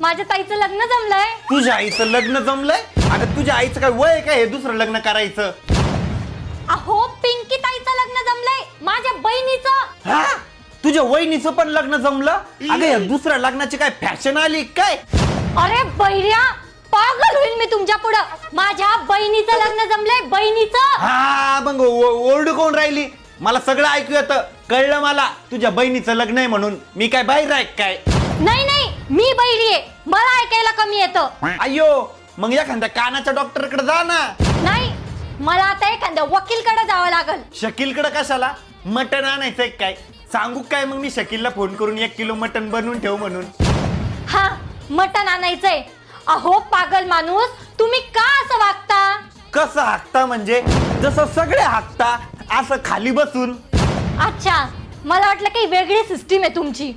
माझ्या ताईचं लग्न जमलंय. तुझ्या आईचं लग्न जमलंय? अगं तुझ्या आईचं काय वय काय हे दुसरं लग्न करायचं? अहो पिंकी ताईचं लग्न जमलंय, माझ्या बहिणीचं. हा, तुझ्या वहिनीचं पण लग्न जमलं? अगं या दुसऱ्या लग्नाची काय फॅशन आली काय? अरे बैर्या, पागल होईल मी तुमच्या पुढं. माझ्या बहिणीचं लग्न जमलंय, बहिणीचं. हा मग ओरडू कोण राहिली? मला सगळं ऐकू येतं, कळलं मला. तुझ्या बहिणीचं लग्न आहे म्हणून मी काय बाहेर आहे काय? नाही नाही, मी बैरी आहे, मला ऐकायला कमी येतं. अय्यो, मग एखाद्या कानाच्या डॉक्टरकडे जा ना. नाही, मला आता एखाद्या वकीलकडे जावं लागल. शकीलकडे कशाला? मटण आणायचंय काय? सांगू काय मग मी शकीलला फोन करून 1 किलो मटण बनवून ठेव म्हणून. हा, मटण आणायचंय. अहो पागल माणूस, तुम्ही का असं वागता? कसं हाकता म्हणजे? जसं सगळे हाकता, असं खाली बसून. अच्छा, मला वाटलं काही वेगळी सिस्टीम आहे तुमची.